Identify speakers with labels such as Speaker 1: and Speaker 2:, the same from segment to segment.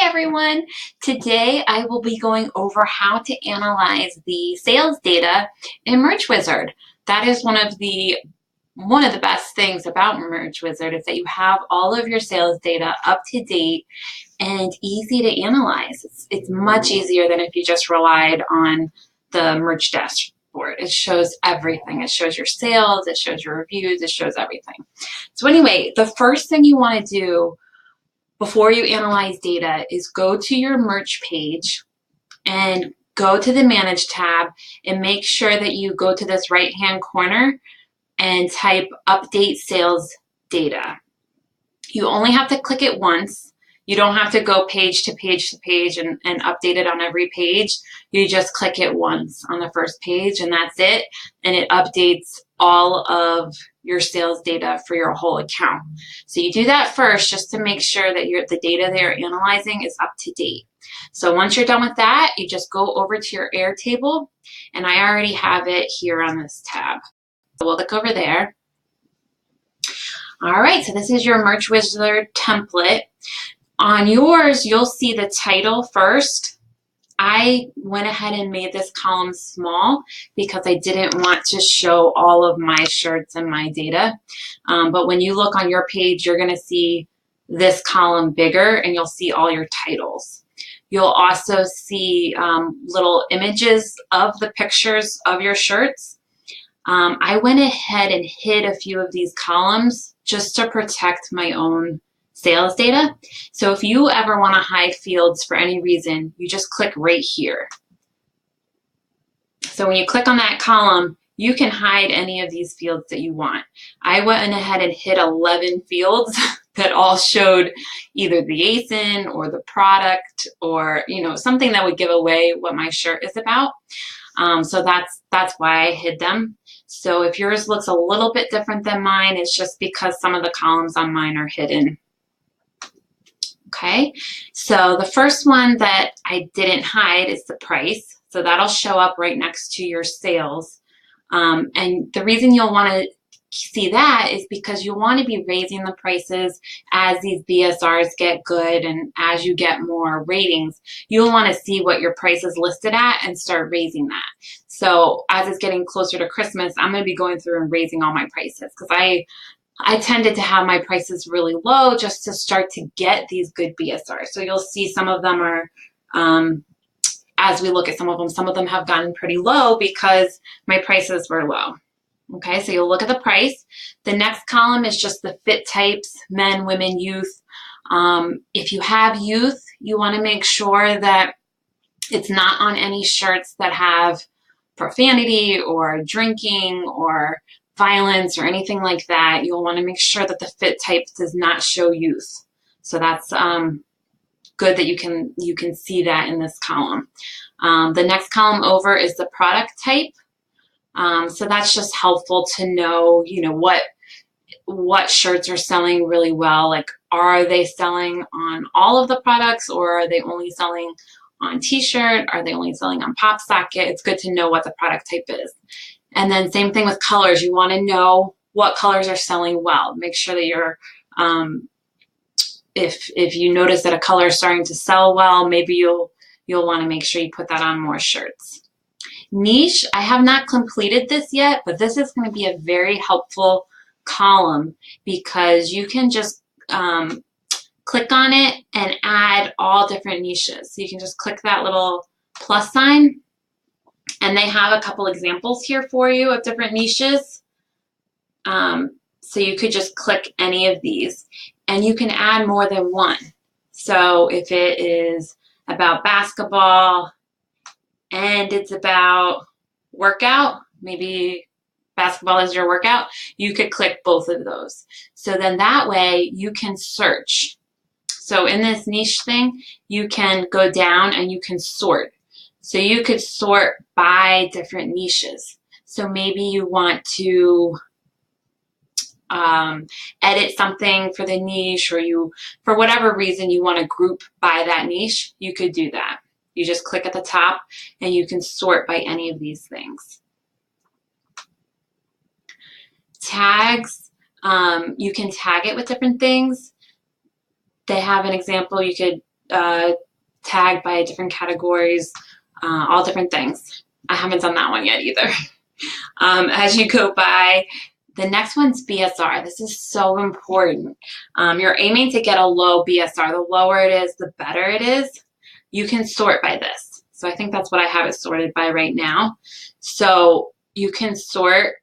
Speaker 1: everyone. Today I will be going over how to analyze the sales data in Merch Wizard. That is one of the best things about Merch Wizard is that you have all of your sales data up to date and easy to analyze. It's much easier than if you just relied on the merch dashboard. It shows everything. It shows your sales, it shows your reviews, it shows everything. So anyway, the first thing you want to do before you analyze data is go to your merch page and go to the Manage tab and make sure that you go to this right-hand corner and type Update Sales Data. You only have to click it once. You don't have to go page to page to page and update it on every page. You just click it once on the first page and that's it. And it updates all of your sales data for your whole account. So you do that first just to make sure that the data that you're analyzing is up to date. So once you're done with that, you just go over to your Airtable, and I already have it here on this tab. So we'll click over there. All right, so this is your Merch Wizard template. On yours, you'll see the title first. I went ahead and made this column small because I didn't want to show all of my shirts and my data. But when you look on your page, you're going to see this column bigger and you'll see all your titles. You'll also see little images of the pictures of your shirts. I went ahead and hid a few of these columns just to protect my own sales data. So if you ever want to hide fields for any reason, you just click right here. So when you click on that column, you can hide any of these fields that you want. I went ahead and hid 11 fields that all showed either the ASIN or the product or something that would give away what my shirt is about. So that's why I hid them. So if yours looks a little bit different than mine, it's just because some of the columns on mine are hidden. Okay, so the first one that I didn't hide is the price. So that'll show up right next to your sales. And the reason you'll want to see that is because you want to be raising the prices as these BSRs get good and as you get more ratings, you'll want to see what your price is listed at and start raising that. So as it's getting closer to Christmas, I'm going to be going through and raising all my prices because I tended to have my prices really low just to start to get these good BSRs. So you'll see some of them are, as we look at some of them have gotten pretty low because my prices were low. Okay, so you'll look at the price. The next column is just the fit types, men, women, youth. If you have youth, you want to make sure that it's not on any shirts that have profanity or drinking or violence or anything like that. You'll want to make sure that the fit type does not show youth. So that's good that you can see that in this column. The next column over is the product type. So that's just helpful to know, what shirts are selling really well. Like, are they selling on all of the products or are they only selling on t-shirt? Are they only selling on pop socket? It's good to know what the product type is. And then same thing with colors. You want to know what colors are selling well. Make sure that you're, if you notice that a color is starting to sell well, maybe you'll want to make sure you put that on more shirts. Niche, I have not completed this yet, but this is going to be a very helpful column because you can just click on it and add all different niches. So you can just click that little plus sign, and they have a couple examples here for you of different niches. So you could just click any of these, and you can add more than one. So if it is about basketball, and it's about workout, maybe basketball is your workout, you could click both of those. So then that way you can search. So in this niche thing, you can go down and you can sort. So you could sort by different niches. So maybe you want to edit something for the niche, or for whatever reason you want to group by that niche, you could do that. You just click at the top and you can sort by any of these things. Tags, you can tag it with different things. They have an example. You could tagged by different categories, all different things. I haven't done that one yet either. As you go by, the next one's BSR. This is so important. You're aiming to get a low BSR. The lower it is, the better it is. You can sort by this. So I think that's what I have it sorted by right now. So you can sort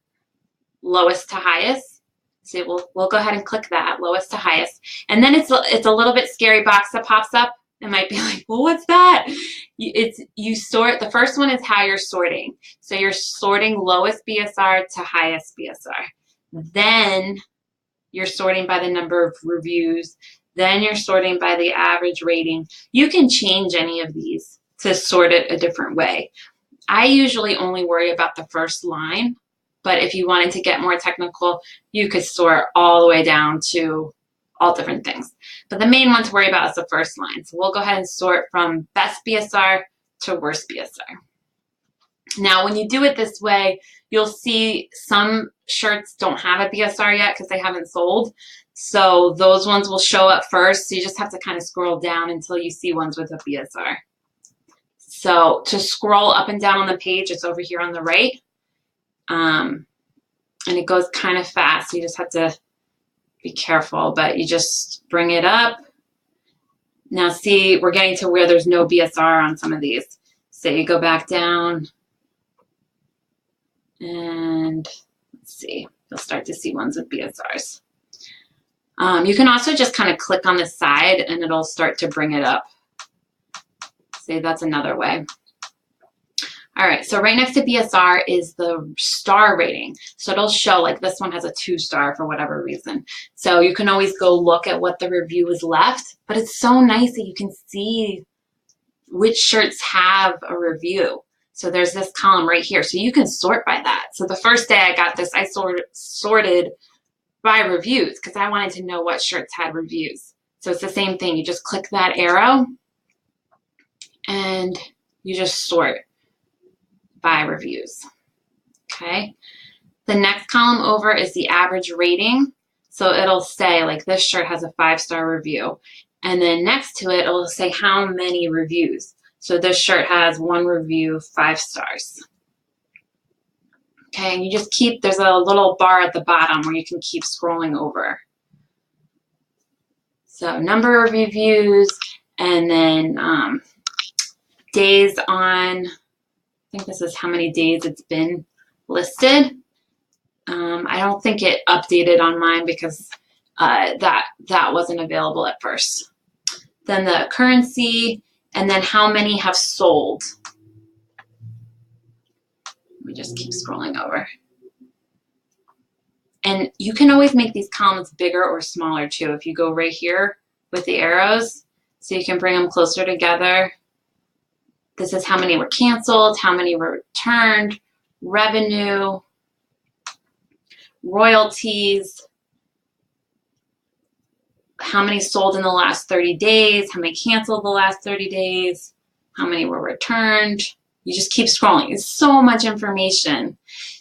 Speaker 1: lowest to highest. So we'll go ahead and click that, lowest to highest. And then it's a little bit scary box that pops up. It might be like, well, what's that? You sort, the first one is how you're sorting. So you're sorting lowest BSR to highest BSR. Then you're sorting by the number of reviews. Then you're sorting by the average rating. You can change any of these to sort it a different way. I usually only worry about the first line, but if you wanted to get more technical, you could sort all the way down to all different things. But the main one to worry about is the first line. So we'll go ahead and sort from best BSR to worst BSR. Now, when you do it this way, you'll see some shirts don't have a BSR yet because they haven't sold. So those ones will show up first. So you just have to kind of scroll down until you see ones with a BSR. So to scroll up and down on the page, it's over here on the right. And it goes kind of fast. So you just have to be careful, but you just bring it up. Now see, we're getting to where there's no BSR on some of these. So you go back down and let's see, you'll start to see ones with BSRs. You can also just kind of click on the side and it'll start to bring it up. See, that's another way. All right, so right next to BSR is the star rating. So it'll show like this one has a 2-star for whatever reason. So you can always go look at what the review is left, but it's so nice that you can see which shirts have a review. So there's this column right here. So you can sort by that. So the first day I got this, I sorted by reviews because I wanted to know what shirts had reviews. So it's the same thing. You just click that arrow and you just sort by reviews. Okay. The next column over is the average rating. So it'll say like this shirt has a 5-star review. And then next to it, it'll say how many reviews. So this shirt has 1 review, 5 stars. Okay, and you just keep, there's a little bar at the bottom where you can keep scrolling over. So number of reviews, and then days on, I think this is how many days it's been listed. I don't think it updated on mine because that wasn't available at first. Then the currency, and then how many have sold. Let me just keep scrolling over. And you can always make these columns bigger or smaller too if you go right here with the arrows. So you can bring them closer together. This is how many were canceled, how many were returned, revenue, royalties, how many sold in the last 30 days, how many canceled the last 30 days, how many were returned. You just keep scrolling. It's so much information.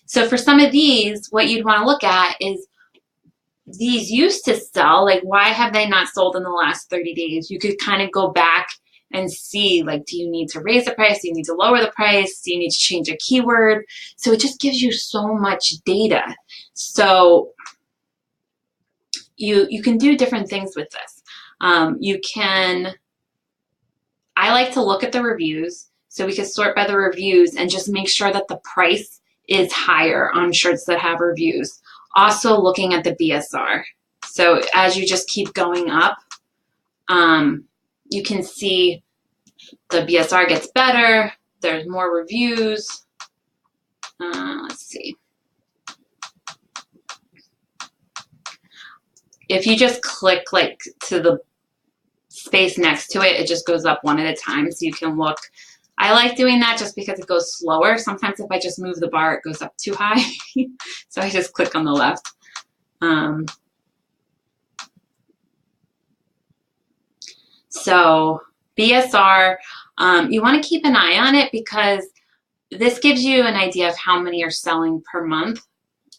Speaker 1: So for some of these, what you'd want to look at is these used to sell, like why have they not sold in the last 30 days? You could kind of go back and see, like, do you need to raise the price? Do you need to lower the price? Do you need to change a keyword? So it just gives you so much data. So you can do different things with this. I like to look at the reviews. So we can sort by the reviews and just make sure that the price is higher on shirts that have reviews. Also looking at the BSR. So as you just keep going up, you can see the BSR gets better. There's more reviews. Let's see. If you just click like to the space next to it, it just goes up one at a time so you can look. I like doing that just because it goes slower. Sometimes if I just move the bar, it goes up too high. So I just click on the left. So BSR, you want to keep an eye on it because this gives you an idea of how many are selling per month.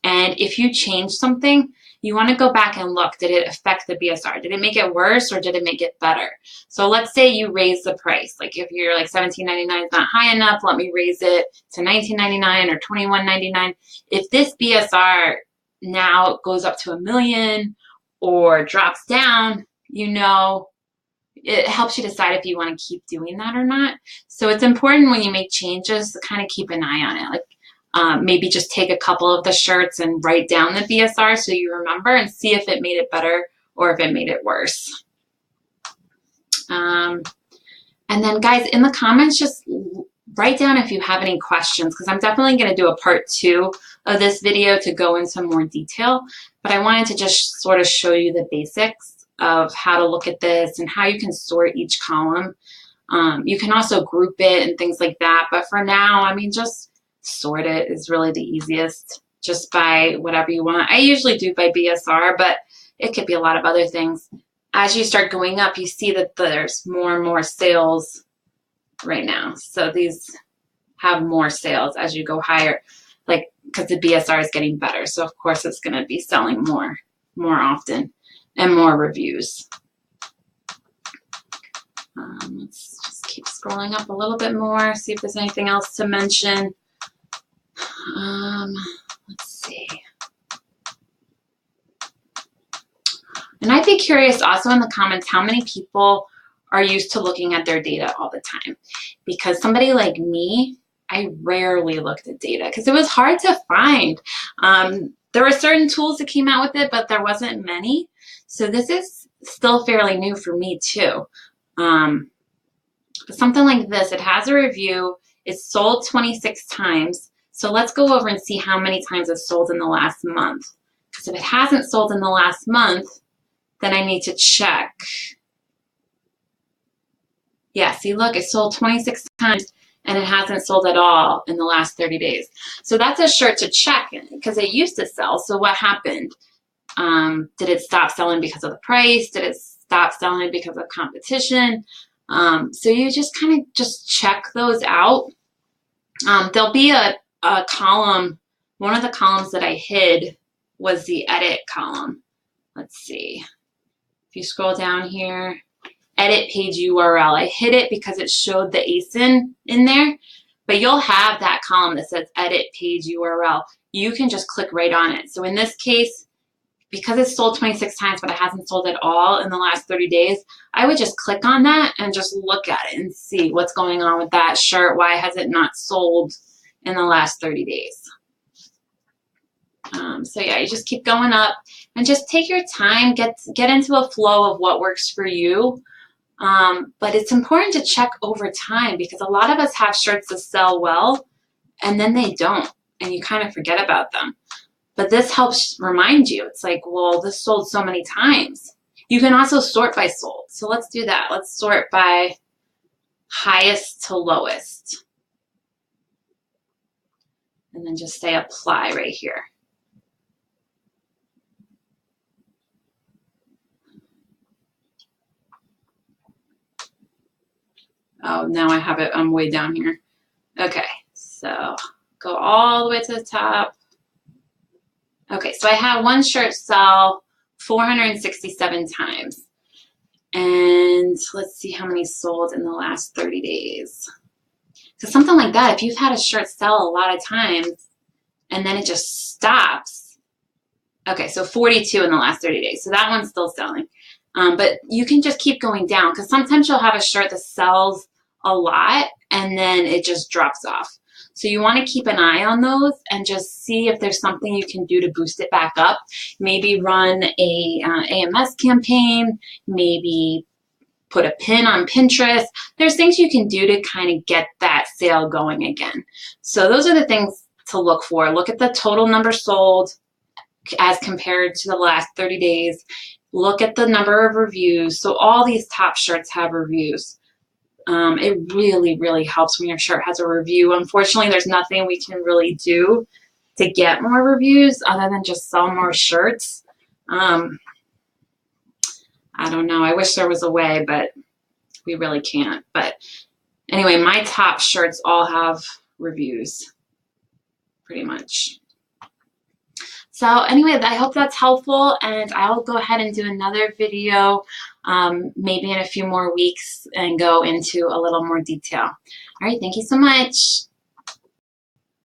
Speaker 1: And if you change something, you want to go back and look, did it affect the BSR? Did it make it worse or did it make it better? So let's say you raise the price. Like if you're like $17.99 is not high enough, let me raise it to $19.99 or $21.99. If this BSR now goes up to $1 million or drops down, you know, it helps you decide if you want to keep doing that or not. So it's important when you make changes to kind of keep an eye on it. Like maybe just take a couple of the shirts and write down the BSR so you remember and see if it made it better or if it made it worse. And then guys, in the comments, just write down if you have any questions, because I'm definitely going to do a part 2 of this video to go into more detail. But I wanted to just sort of show you the basics of how to look at this and how you can sort each column. You can also group it and things like that. But for now, I mean, just sort it is really the easiest, just by whatever you want. I usually do by BSR, but it could be a lot of other things. As you start going up, you see that there's more and more sales right now. So these have more sales as you go higher, like because the BSR is getting better. So of course it's going to be selling more often and more reviews. Let's just keep scrolling up a little bit more, see if there's anything else to mention. Let's see. And I'd be curious also in the comments how many people are used to looking at their data all the time. Because somebody like me, I rarely looked at data because it was hard to find. There were certain tools that came out with it, but there wasn't many. So this is still fairly new for me too. But something like this, it has a review, it's sold 26 times. So let's go over and see how many times it's sold in the last month. Because if it hasn't sold in the last month, then I need to check. Yeah, see, look, it sold 26 times and it hasn't sold at all in the last 30 days. So that's a shirt to check because it used to sell. So what happened? Did it stop selling because of the price? Did it stop selling because of competition? So you just kind of just check those out. There'll be a column. One of the columns that I hid was the edit column. Let's see. If you scroll down here, edit page URL. I hid it because it showed the ASIN in there, but you'll have that column that says edit page URL. You can just click right on it. So in this case, because it's sold 26 times, but it hasn't sold at all in the last 30 days, I would just click on that and just look at it and see what's going on with that shirt. Why has it not sold in the last 30 days? So yeah, you just keep going up and just take your time, get into a flow of what works for you. But it's important to check over time because a lot of us have shirts that sell well and then they don't, and you kind of forget about them. But this helps remind you. It's like, well, this sold so many times. You can also sort by sold. So let's do that. Let's sort by highest to lowest. And then just say apply right here. Oh, now I have it, I'm way down here. Okay, so go all the way to the top. Okay, so I had one shirt sell 467 times. And let's see how many sold in the last 30 days. So something like that, if you've had a shirt sell a lot of times and then it just stops. Okay, so 42 in the last 30 days. So that one's still selling. But you can just keep going down because sometimes you'll have a shirt that sells a lot and then it just drops off. So you want to keep an eye on those and just see if there's something you can do to boost it back up. Maybe run a AMS campaign, maybe put a pin on Pinterest. There's things you can do to kind of get that sale going again. So those are the things to look for. Look at the total number sold as compared to the last 30 days. Look at the number of reviews. So all these top shirts have reviews. It really, really helps when your shirt has a review. Unfortunately, there's nothing we can really do to get more reviews other than just sell more shirts. I don't know. I wish there was a way, but we really can't. But anyway, my top shirts all have reviews, pretty much. So anyway, I hope that's helpful, and I'll go ahead and do another video maybe in a few more weeks and go into a little more detail. All right, thank you so much.